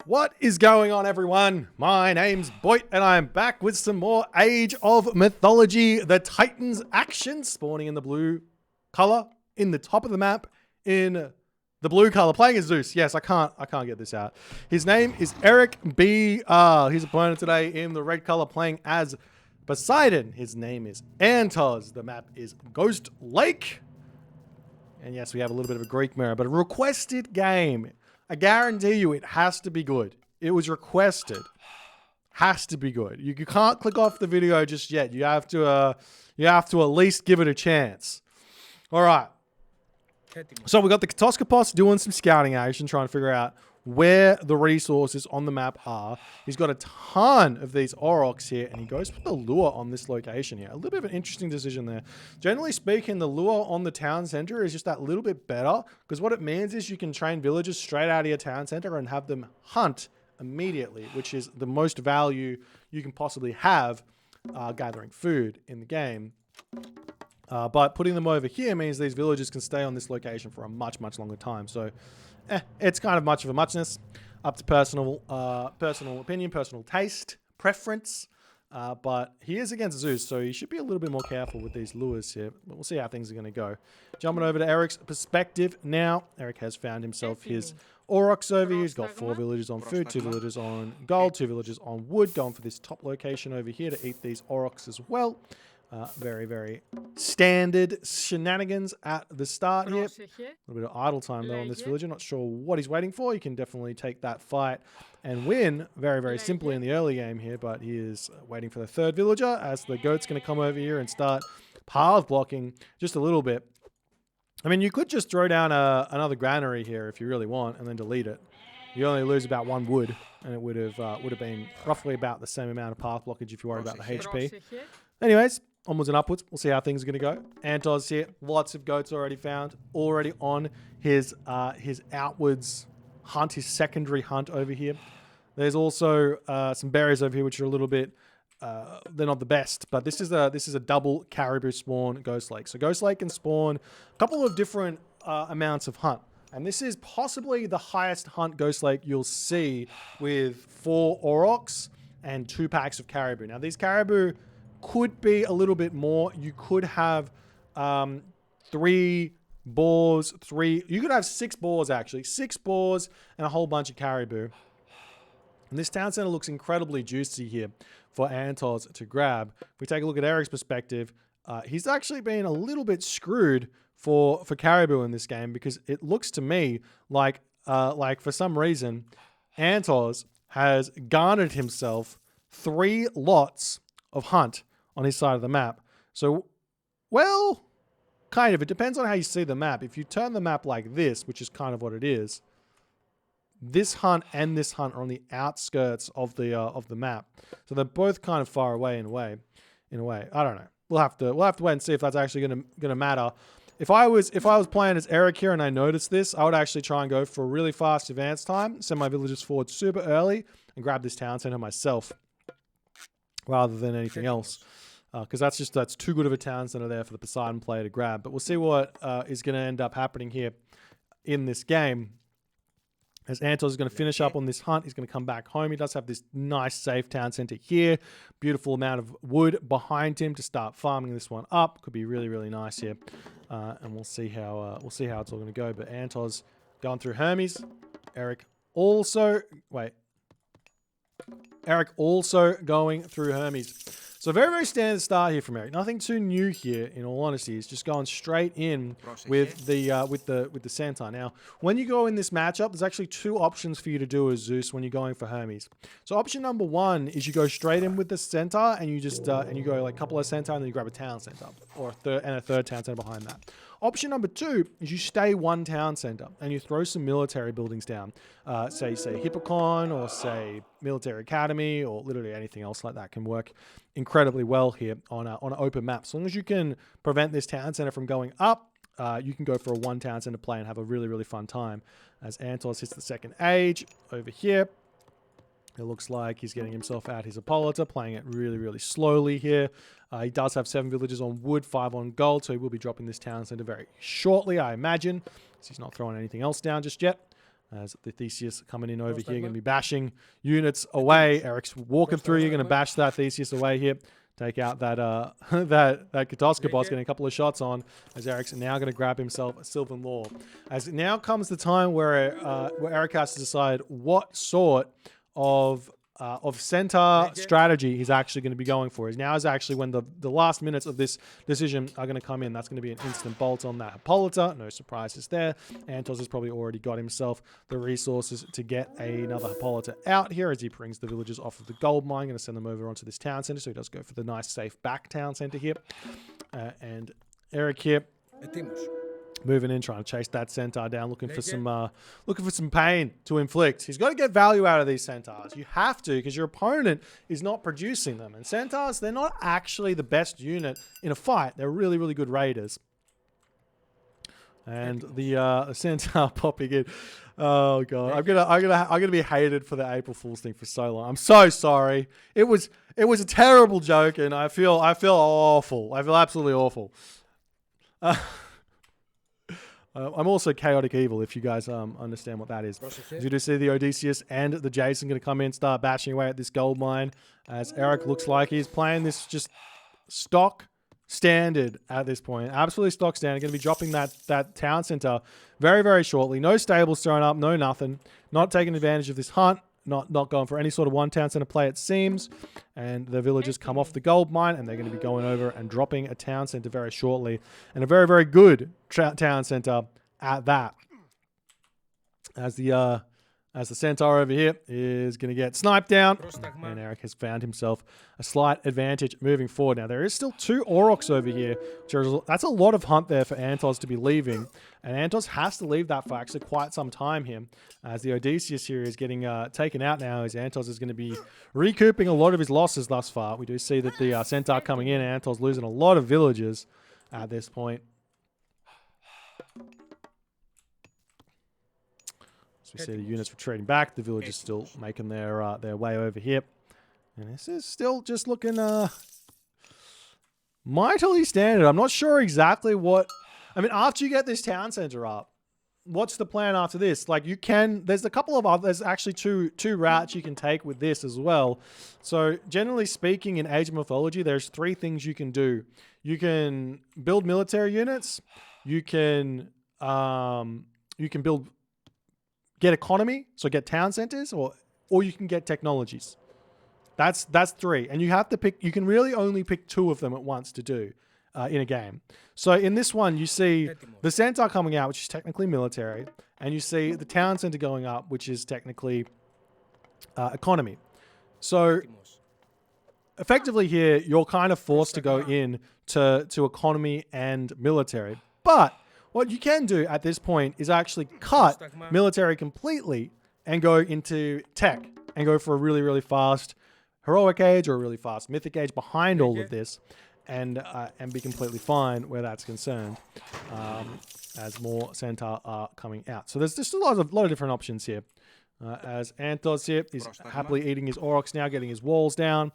What is going on, everyone? My name's Boit, and I'm back with some more Age of Mythology. The Titans action spawning in the blue color in the top of the map in the blue color, playing as Zeus. Yes, I can't get this out. His name is Eric B. His opponent today in the red color, playing as Poseidon. His name is 3antozz. The map is Ghost Lake. And yes, we have a little bit of a Greek mirror, but a requested game. I guarantee you it has to be good. It was requested. Has to be good. You can't click off the video just yet. You have to at least give it a chance. All right. So we got the Katoskopos doing some scouting action, trying to figure out where the resources on the map are. He's got a ton of these aurochs here, and he goes for the lure on this location here. A little bit of an interesting decision there. Generally speaking, the lure on the town center is just that little bit better, because what it means is you can train villagers straight out of your town center and have them hunt immediately, which is the most value you can possibly have gathering food in the game. But putting them over here means these villagers can stay on this location for a much, much longer time. So it's kind of much of a muchness, up to personal opinion, personal taste, preference. But he is against Zeus, so he should be a little bit more careful with these lures here. But we'll see how things are going to go. Jumping over to Eric's perspective now. Eric has found himself his aurochs over here. He's got 4 villagers on food, 2 villagers on gold, 2 villagers on wood. Going for this top location over here to eat these aurochs as well. Very, very standard shenanigans at the start here. A little bit of idle time though on this villager. Not sure what he's waiting for. He can definitely take that fight and win very, very simply in the early game here. But he is waiting for the 3rd villager as the goat's going to come over here and start path blocking just a little bit. I mean, you could just throw down another granary here if you really want and then delete it. You only lose about 1 wood, and it would have been roughly about the same amount of path blockage if you worry about the HP. Anyways, onwards and upwards. We'll see how things are going to go. 3antozz here. Lots of goats already found. Already on his outwards hunt, his secondary hunt over here. There's also some berries over here, which are a little bit... they're not the best, but this is a double caribou spawn Ghost Lake. So Ghost Lake can spawn a couple of different amounts of hunt. And this is possibly the highest hunt Ghost Lake you'll see with 4 aurochs and 2 packs of caribou. Now, these caribou could be a little bit more. You could have 3 boars, you could have 6 boars actually. 6 boars and a whole bunch of caribou. And this town center looks incredibly juicy here for 3antozz to grab. If we take a look at Eric's perspective, he's actually been a little bit screwed for caribou in this game, because it looks to me like for some reason 3antozz has garnered himself 3 lots of hunt on his side of the map. So, well, kind of. It depends on how you see the map. If you turn the map like this, which is kind of what it is, this hunt and this hunt are on the outskirts of the map. So they're both kind of far away in a way. I don't know. We'll have to wait and see if that's actually gonna matter. If I was playing as Eric here and I noticed this, I would actually try and go for a really fast advance time, send my villagers forward super early, and grab this town center myself, rather than anything else. Because that's too good of a town center there for the Poseidon player to grab. But we'll see what is going to end up happening here in this game. As 3antozz is going to finish up on this hunt, he's going to come back home. He does have this nice safe town center here. Beautiful amount of wood behind him to start farming this one up. Could be really, really nice here. And we'll see how it's all going to go. But 3antozz going through Hermes. Eric also going through Hermes. So very, very standard start here from Eric. Nothing too new here, in all honesty. He's just going straight in with the Centaur. Now, when you go in this matchup, there's actually 2 options for you to do as Zeus when you're going for Hermes. So option number 1 is you go straight in with the Centaur, and you just and you go like a couple of Centaur, and then you grab a town center, or a third town center behind that. Option number 2 is you stay 1 town center and you throw some military buildings down. Say Hippocon, or say Military Academy, or literally anything else like that can work incredibly well here on an open map. So long as you can prevent this town center from going up, you can go for a 1 town center play and have a really, really fun time. As 3antozz hits the 2nd age over here, it looks like he's getting himself out his Hippolyta, playing it really, really slowly here. He does have 7 villagers on wood, 5 on gold, so he will be dropping this town center very shortly, I imagine. So he's not throwing anything else down just yet. As the Theseus coming in over here, going to be bashing units away. Eric's walking through. You're going to bash that Theseus away here. Take out that that Katoska boss, getting a couple of shots on. As Eric's now going to grab himself a Sylvan Law. As now comes the time where Eric has to decide what sort of Centaur strategy he's actually going to be going for. Now is actually when the last minutes of this decision are going to come in. That's going to be an instant bolt on that Hippolyta. No surprises there. 3antozz has probably already got himself the resources to get another Hippolyta out here as he brings the villagers off of the gold mine. Going to send them over onto this town center. So he does go for the nice safe back town center here. And Eric here moving in, trying to chase that Centaur down, looking for some pain to inflict. He's got to get value out of these Centaurs. You have to, because your opponent is not producing them. And Centaurs, they're not actually the best unit in a fight. They're really, really good raiders. And the Centaur popping in. Oh god, I'm gonna be hated for the April Fool's thing for so long. I'm so sorry. It was a terrible joke, and I feel awful. I feel absolutely awful. I'm also chaotic evil, if you guys understand what that is. As you do see the Odysseus and the Jason going to come in, start bashing away at this gold mine, as Eric looks like he's playing this just stock standard at this point. Absolutely stock standard. Going to be dropping that town center very, very shortly. No stables thrown up, no nothing. Not taking advantage of this hunt. Not going for any sort of one town center play, it seems. And the villagers come off the gold mine, and they're going to be going over and dropping a town center very shortly. And a very, very good town center at that. As the Centaur over here is going to get sniped down. And Eric has found himself a slight advantage moving forward. Now, there is still 2 Aurochs over here. That's a lot of hunt there for 3antozz to be leaving. And 3antozz has to leave that for actually quite some time here. As the Odysseus here is getting taken out now, as 3antozz is going to be recouping a lot of his losses thus far. We do see that the Centaur coming in, 3antozz losing a lot of villagers at this point. We see the units retreating back. The villagers still making their way over here. And this is still just looking mightily standard. I'm not sure exactly what... I mean, after you get this town center up, what's the plan after this? Like, you can... There's a couple of other... There's actually two routes you can take with this as well. So, generally speaking, in Age of Mythology, there's 3 things you can do. You can build military units. You can build... Get economy, so get town centers, or you can get technologies. That's 3, and you have to pick. You can really only pick 2 of them at once to do in a game. So in this one, you see the Centaur coming out, which is technically military, and you see the town center going up, which is technically economy. So effectively here, you're kind of forced to go in to economy and military, but what you can do at this point is actually cut military completely and go into tech and go for a really, really fast heroic age or a really fast mythic age behind all of this, and be completely fine where that's concerned, as more Centaur are coming out. So there's just a lot of different options here. As 3antozz here, he's happily eating his Aurochs now, getting his walls down.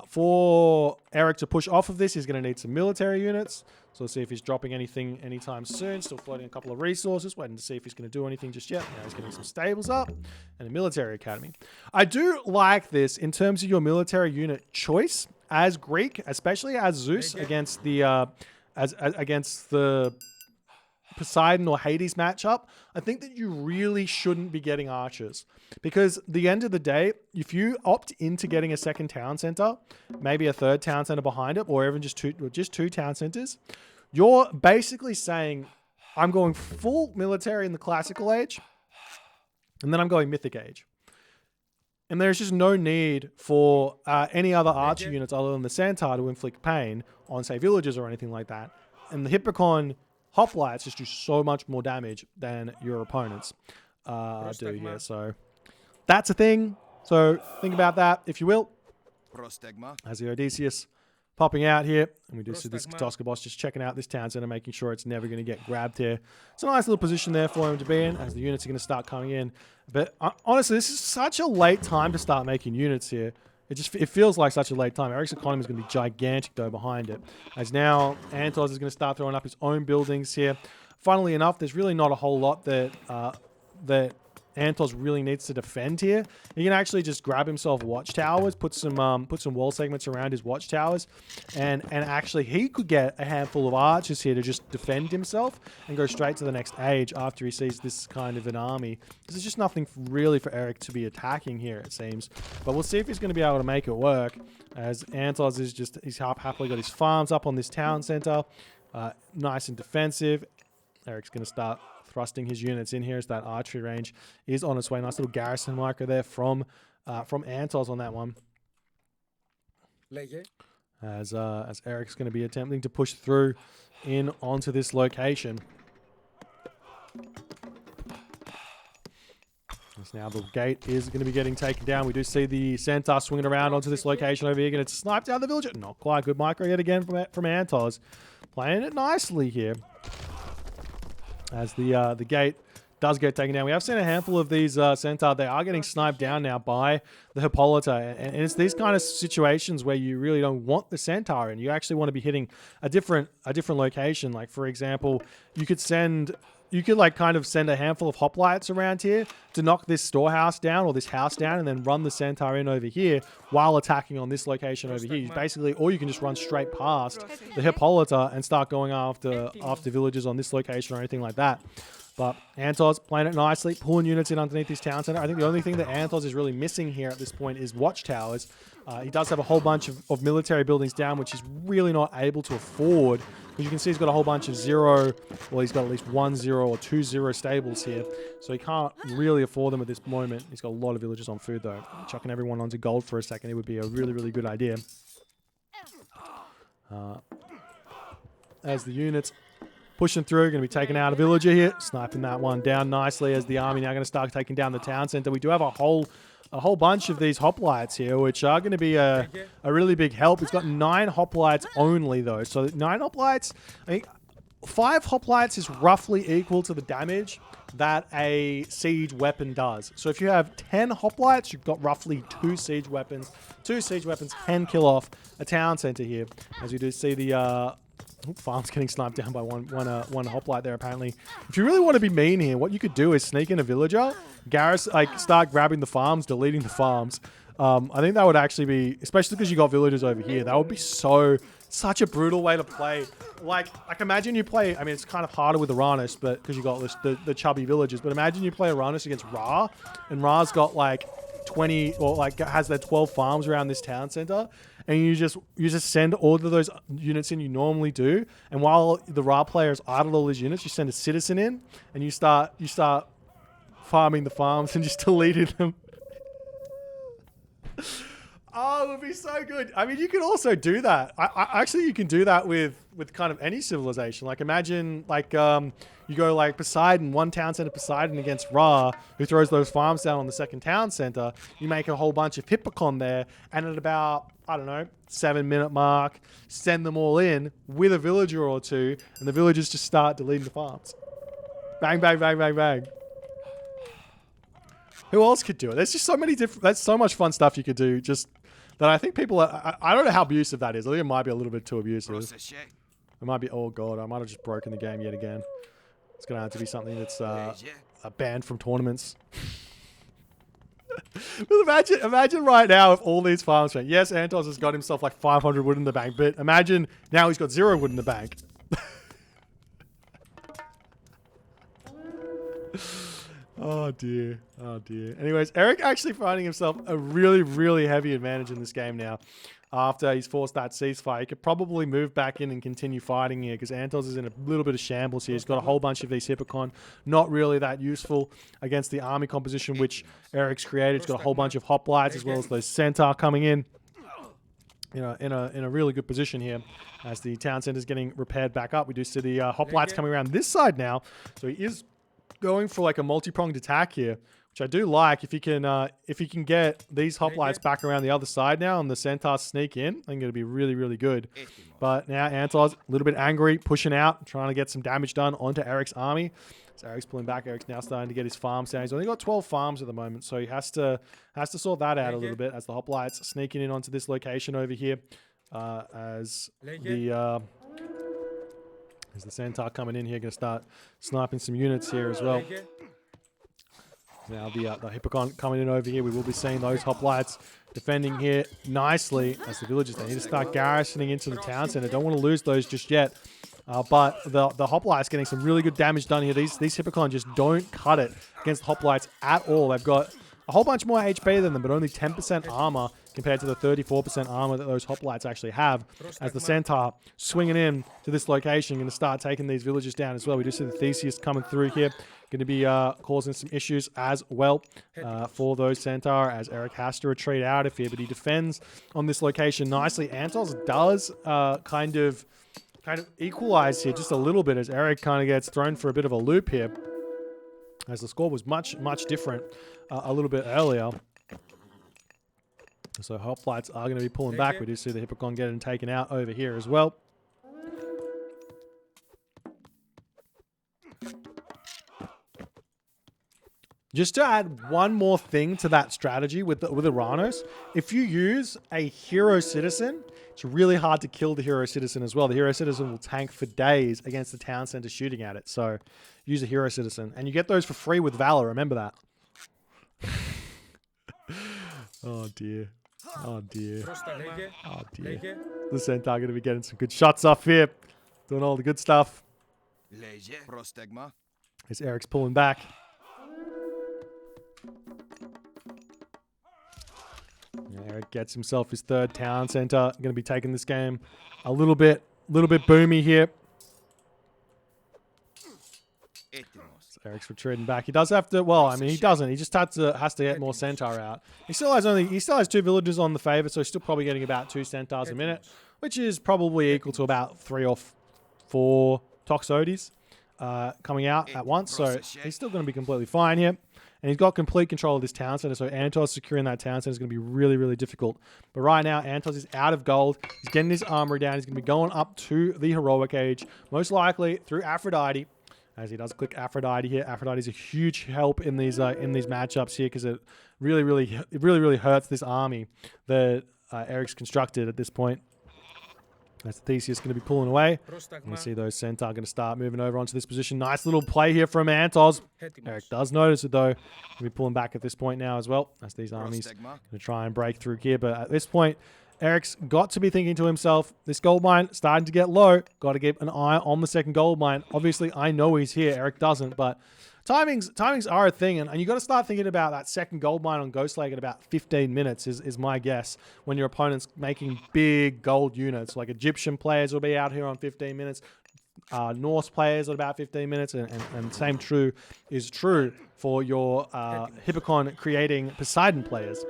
For Eric to push off of this, he's going to need some military units. So let's see if he's dropping anything anytime soon. Still floating a couple of resources. Waiting to see if he's going to do anything just yet. Now he's getting some stables up and a military academy. I do like this in terms of your military unit choice as Greek, especially as Zeus against the against the Poseidon or Hades matchup. I think that you really shouldn't be getting archers, because at the end of the day, if you opt into getting a second town center, maybe a third town center behind it, or even just two town centers, you're basically saying, I'm going full military in the classical age, and then I'm going mythic age. And there's just no need for any other archer units other than the Centaur to inflict pain on, say, villagers or anything like that. And the Hippocon hoplites just do so much more damage than your opponents do here. So that's a thing. So think about that, if you will. As the Odysseus popping out here. And we do see this Katoska boss just checking out this town center, making sure it's never going to get grabbed here. It's a nice little position there for him to be in, as the units are going to start coming in. But honestly, this is such a late time to start making units here. It feels like such a late time. Eric's economy is going to be gigantic, though, behind it. As now, 3antozz is going to start throwing up his own buildings here. Funnily enough, there's really not a whole lot that Antozz really needs to defend here. He can actually just grab himself watchtowers, put some wall segments around his watchtowers, and actually he could get a handful of archers here to just defend himself and go straight to the next age after he sees this kind of an army. There's just nothing really for Eric to be attacking here, it seems. But we'll see if he's going to be able to make it work, as Antozz is just, he's happily got his farms up on this town center. Nice and defensive. Eric's going to start thrusting his units in here as that archery range is on its way. Nice little garrison marker there from Antozz on that one. As Eric's going to be attempting to push through in onto this location. As now the gate is going to be getting taken down. We do see the Centaur swinging around onto this location over here. Going to snipe down the villager. Not quite. Good micro yet again from Antozz. Playing it nicely here. As the gate does get taken down. We have seen a handful of these Centaur. They are getting sniped down now by the Hippolyta. And it's these kind of situations where you really don't want the Centaur and you actually want to be hitting a different location. Like, for example, you could like kind of send a handful of hoplites around here to knock this storehouse down or this house down and then run the Centaur in over here while attacking on this location over here. Basically, or you can just run straight past the Hippolyta and start going after villagers on this location or anything like that. But Antozz playing it nicely, pulling units in underneath this town center. I think the only thing that Antozz is really missing here at this point is watchtowers. He does have a whole bunch of military buildings down, which he's really not able to afford. As you can see, he's got a whole bunch of he's got at least 1 0 or 2 0 stables here. So he can't really afford them at this moment. He's got a lot of villagers on food, though. Chucking everyone onto gold for a second, it would be a really, really good idea. As the units pushing through, going to be taking out a villager here. Sniping that one down nicely as the army now going to start taking down the town center. We do have a whole bunch of these hoplites here, which are going to be a really big help. It's got 9 hoplites only, though. So 9 hoplites, I think 5 hoplites is roughly equal to the damage that a siege weapon does. So if you have 10 hoplites, you've got roughly 2 siege weapons. 2 siege weapons can kill off a town center here. As you do see the farm's getting sniped down by one hoplite there, apparently. If you really want to be mean here, what you could do is sneak in a villager, start grabbing the farms, deleting the farms. I think that would actually be, especially because you got villagers over here, that would be such a brutal way to play. Like imagine you play, I mean, it's kind of harder with Uranus, but because you got the chubby villagers, but imagine you play Uranus against Ra, and Ra's got like 20, or like has their 12 farms around this town center, and you just send all of those units in you normally do, and while the Ra players idle all these units, you send a citizen in, and you start farming the farms and just deleting them. Oh, it would be so good. I mean, you can also do that. Actually, you can do that with kind of any civilization. Like, imagine, like, you go, like, Poseidon, one town center Poseidon against Ra, who throws those farms down on the second town center. You make a whole bunch of Hippocon there, and at about, I don't know, 7-minute mark, send them all in with a villager or two, and the villagers just start deleting the farms. Bang, bang, bang, bang, bang. Who else could do it? There's just so many different, that's so much fun stuff you could do, just that I think people are, I don't know how abusive that is. I think it might be a little bit too abusive. It might be, oh god, I might have just broken the game yet again. It's going to have to be something that's banned from tournaments. But imagine right now if all these farms went, yes, Antozz has got himself like 500 wood in the bank, but imagine now he's got 0 wood in the bank. Oh dear. Oh dear. Anyways, Eric actually finding himself a really, really heavy advantage in this game now. After he's forced that ceasefire, he could probably move back in and continue fighting here because Antozz is in a little bit of shambles here. He's got a whole bunch of these Hippocon, not really that useful against the army composition which Eric's created. He's got a whole bunch of hoplites as well as those Centaur coming in. You know, in a really good position here as the town center is getting repaired back up. We do see the hoplites coming around this side now, so he is going for like a multi-pronged attack here, which I do like. If he can get these hoplites back around the other side now and the Centaurs sneak in, I think it'll be really, really good. But now Antozz a little bit angry, pushing out, trying to get some damage done onto Eric's army. So Eric's pulling back. Eric's now starting to get his farms down. He's only got 12 farms at the moment, so he has to sort that out a little bit as the hoplites sneaking in onto this location over here. As the Centaur coming in here, going to start sniping some units here as well. Now the Hippocon coming in over here. We will be seeing those hoplites defending here nicely as the villagers. They need to start garrisoning into the town center. Don't want to lose those just yet. But the hoplites getting some really good damage done here. These Hippocon just don't cut it against hoplites at all. They've got a whole bunch more HP than them, but only 10% armor compared to the 34% armor that those hoplites actually have. As the Centaur swinging in to this location, going to start taking these villagers down as well. We do see the Theseus coming through here. Going to be causing some issues as well for those Centaur, as Eric has to retreat out of here, but he defends on this location nicely. 3antozz does kind of equalize here just a little bit as Eric kind of gets thrown for a bit of a loop here, as the score was much different a little bit earlier. So hoplites are going to be pulling back. We do see the Hippocon getting taken out over here as well. Just to add one more thing to that strategy with Uranos, if you use a hero citizen, it's really hard to kill the hero citizen as well. The hero citizen will tank for days against the town center shooting at it. So use a hero citizen. And you get those for free with Valor. Remember that. Oh, dear. Oh, dear. Oh, dear. The Centaur going to be getting some good shots off here. Doing all the good stuff. As Eric's pulling back. Eric gets himself his third town center. Going to be taking this game a little bit boomy here. So Eric's retreating back. He does have to. Well, I mean, he doesn't. He just has to get more Centaur out. He still has 2 villagers on the favor, so he's still probably getting about 2 Centaurs a minute, which is probably equal to about 3 or 4 Toxotes coming out at once. So he's still going to be completely fine here. And he's got complete control of this town center, so 3antozz securing that town center is going to be really difficult. But right now, 3antozz is out of gold. He's getting his armory down. He's going to be going up to the heroic age, most likely through Aphrodite, as he does click Aphrodite here. Aphrodite is a huge help in these matchups here, because it really hurts this army that Eric's constructed at this point. That's Theseus going to be pulling away. You see those Centaur going to start moving over onto this position. Nice little play here from 3antozz. Eric does notice it, though. He'll be pulling back at this point now as well, as these armies going to try and break through here. But at this point, Eric's got to be thinking to himself, this gold mine starting to get low. Got to keep an eye on the second gold mine. Obviously, I know he's here. Eric doesn't, but timings are a thing, and you got to start thinking about that second gold mine on Ghost Lake at about 15 minutes is my guess, when your opponent's making big gold units. Like Egyptian players will be out here on 15 minutes, Norse players at about 15 minutes, and same is true for your Hippocon creating Poseidon players.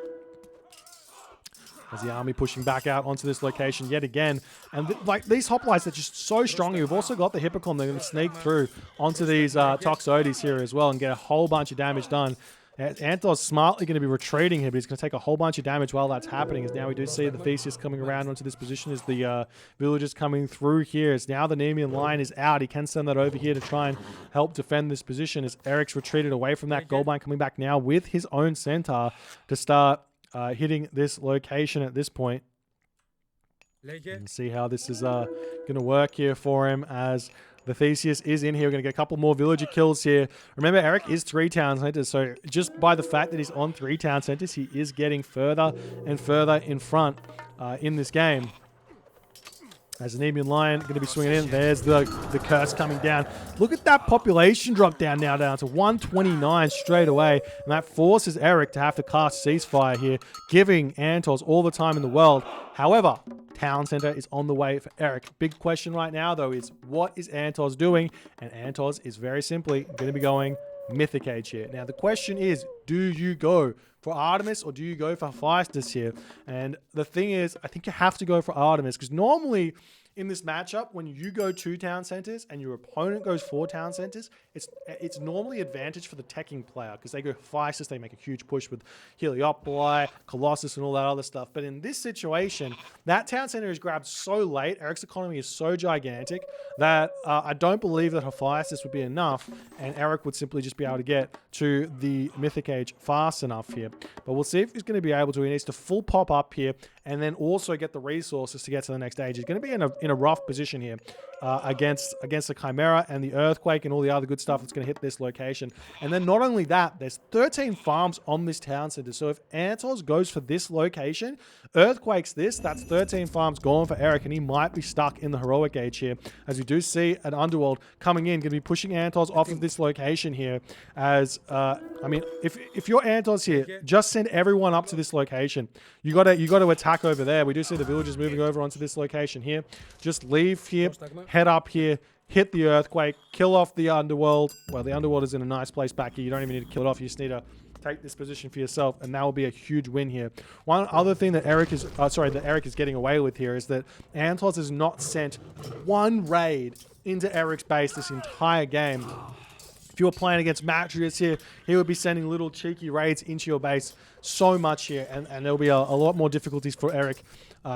As the army pushing back out onto this location yet again. And these hoplites are just so strong. You've also got the Hippocon. They're going to sneak through onto these Toxotes here as well and get a whole bunch of damage done. 3antozz smartly going to be retreating here, but he's going to take a whole bunch of damage while that's happening. As now we do see the Theseus coming around onto this position as the villagers coming through here. As now the Nemean line is out. He can send that over here to try and help defend this position, as Eric's retreated away from that gold mine, coming back now with his own Centaur to start hitting this location at this point. And see how this is going to work here for him, as the Theseus is in here. We're going to get a couple more villager kills here. Remember, Eric is 3 town centers, so just by the fact that he's on 3 town centers, he is getting further and further in front in this game. As the Nemean Lion going to be swinging in. There's the curse coming down. Look at that population drop down to 129 straight away. And that forces Eric to have to cast Ceasefire here, giving 3antozz all the time in the world. However, town center is on the way for Eric. Big question right now, though, is what is 3antozz doing? And 3antozz is very simply going to be going Mythic Age here. Now, the question is, do you go for Artemis or do you go for Hephaestus here? And the thing is, I think you have to go for Artemis, because normally in this matchup, when you go 2 town centers and your opponent goes 4 town centers, it's normally advantage for the teching player, because they go Hephaestus, they make a huge push with Heliopoli, Colossus, and all that other stuff. But in this situation, that town center is grabbed so late, Eric's economy is so gigantic, that I don't believe that Hephaestus would be enough, and Eric would simply just be able to get to the Mythic Age fast enough here. But we'll see if he's going to be able to. He needs to full pop up here and then also get the resources to get to the next stage. He's going to be in a rough position here against the Chimera and the Earthquake and all the other good stuff that's going to hit this location. And then not only that, there's 13 farms on this town center. So if 3antozz goes for this location, Earthquakes this, that's 13 farms gone for Eric, and he might be stuck in the heroic age here, as we do see an Underworld coming in, going to be pushing 3antozz off of this location here. As I mean, if you're 3antozz here, just send everyone up to this location. You got to attack over there. We do see the villagers moving over onto this location here. Just leave here, head up here, hit the Earthquake, kill off the Underworld. Well, the Underworld is in a nice place back here. You don't even need to kill it off. You just need to take this position for yourself, and that will be a huge win here. One other thing that Eric is getting away with here is that 3antozz has not sent one raid into Eric's base this entire game. If you were playing against Matrius here, he would be sending little cheeky raids into your base so much here, and there'll be a lot more difficulties for Eric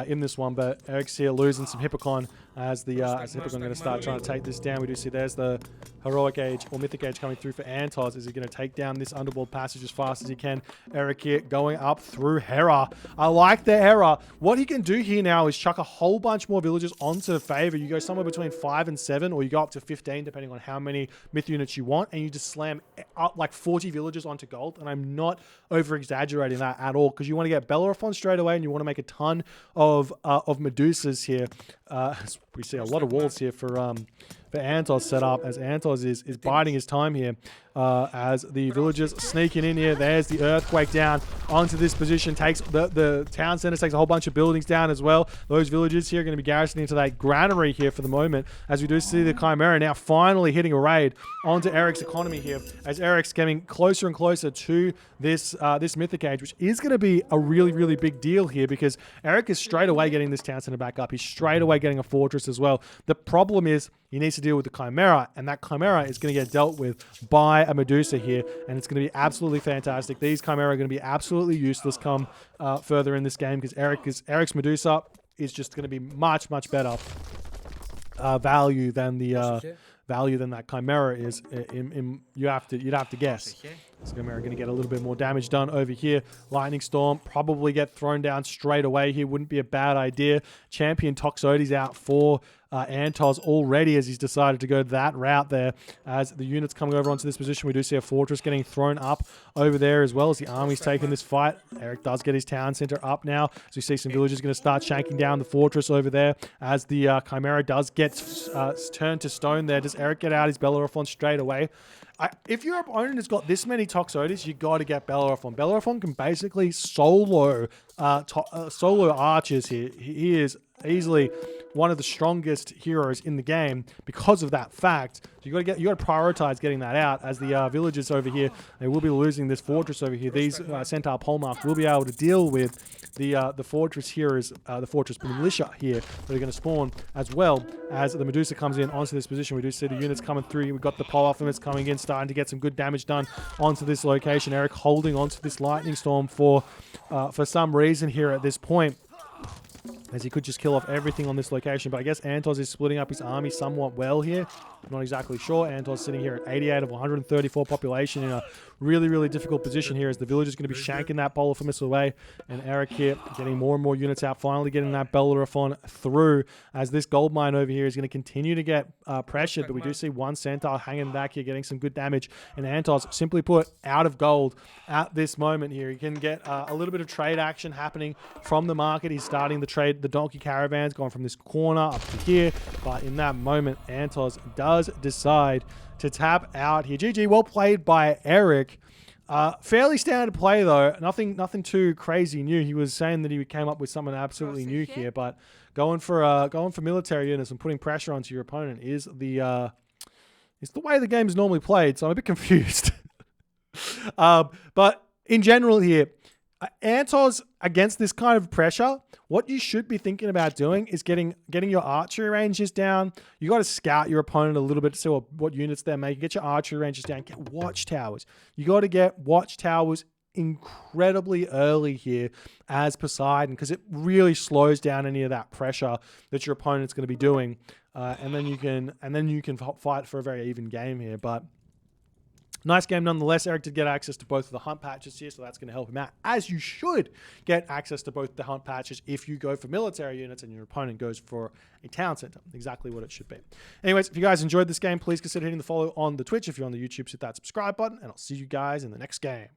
in this one. But Eric's here losing some Hippocon as the Hippocon going to start trying to take this down. We do see there's the heroic age or mythic age coming through for 3antozz. Is he going to take down this underworld passage as fast as he can? Eric here going up through Hera. I like the Hera. What he can do here now is chuck a whole bunch more villagers onto Favor. You go somewhere between 5 and 7, or you go up to 15 depending on how many myth units you want, and you just slam up like 40 villagers onto gold. And I'm not over exaggerating that at all, because you want to get Bellerophon straight away, and you want to make a ton of Medusas here. We see a lot of walls here for 3antozz set up, as 3antozz is biding his time here as the villagers sneaking in here. There's the Earthquake down onto this position, takes the town center, takes a whole bunch of buildings down as well. Those villagers here are going to be garrisoning into that granary here for the moment, as we do see the Chimera now finally hitting a raid onto Eric's economy here, as Eric's getting closer and closer to this this mythic age, which is going to be a really big deal here, because Eric is straight away getting this town center back up. He's straight away getting a fortress as well. The problem is he needs to deal with the Chimera, and that Chimera is going to get dealt with by a Medusa here, and it's going to be absolutely fantastic. These Chimera are going to be absolutely useless come further in this game, because Eric's Medusa is just going to be much better value than that Chimera is. You'd have to guess. So Chimera going to get a little bit more damage done over here. Lightning Storm probably get thrown down straight away here. Wouldn't be a bad idea. Champion Toxotes out for 3antozz already, as he's decided to go that route there. As the units coming over onto this position, we do see a fortress getting thrown up over there, as well as the army's taking this fight. Eric does get his town center up now, so we see some villagers going to start shanking down the fortress over there, as the Chimera does get turned to stone there. Does Eric get out his Bellerophon straight away? If your opponent has got this many Toxotes, you got to get Bellerophon. Bellerophon can basically solo archers here. He is easily one of the strongest heroes in the game because of that fact. So you got to prioritize getting that out, as the villagers over here, they will be losing this fortress over here. These Centaur polemarks will be able to deal with the fortress here, is the fortress militia here that are going to spawn, as well as the Medusa comes in onto this position. We do see the units coming through. We've got the Poleoptimus coming in, starting to get some good damage done onto this location. Eric holding onto this lightning storm for some reason here at this point, as he could just kill off everything on this location. But I guess 3antozz is splitting up his army somewhat well here. I'm not exactly sure. 3antozz sitting here at 88 of 134 population, in a really difficult position here, as the village is going to be shanking that Poleoptimus away. And Eric here getting more and more units out, finally getting that Bellerophon through, as this gold mine over here is going to continue to get pressured. But we do see one Centaur hanging back here, getting some good damage. And 3antozz, simply put, out of gold at this moment here. You can get a little bit of trade action happening from the market. He's starting the trade, the donkey caravans going from this corner up to here. But in that moment, 3antozz does decide to tap out here. GG, well played by Eric. Fairly standard play though. Nothing too crazy new. He was saying that he came up with something absolutely new here, but going for military units and putting pressure onto your opponent is the way the game is normally played. So I'm a bit confused. But in general here, 3antozz, against this kind of pressure, what you should be thinking about doing is getting your archery ranges down. You got to scout your opponent a little bit to see what units they're making. Get your archery ranges down. Get watchtowers. You got to get watchtowers incredibly early here as Poseidon, because it really slows down any of that pressure that your opponent's going to be doing, and then you can fight for a very even game here. But Nice game nonetheless. Eric did get access to both of the hunt patches here, so that's going to help him out, as you should get access to both the hunt patches if you go for military units and your opponent goes for a town center. Exactly what it should be. Anyways, if you guys enjoyed this game, please consider hitting the follow on the Twitch. If you're on the YouTube, hit that subscribe button, and I'll see you guys in the next game.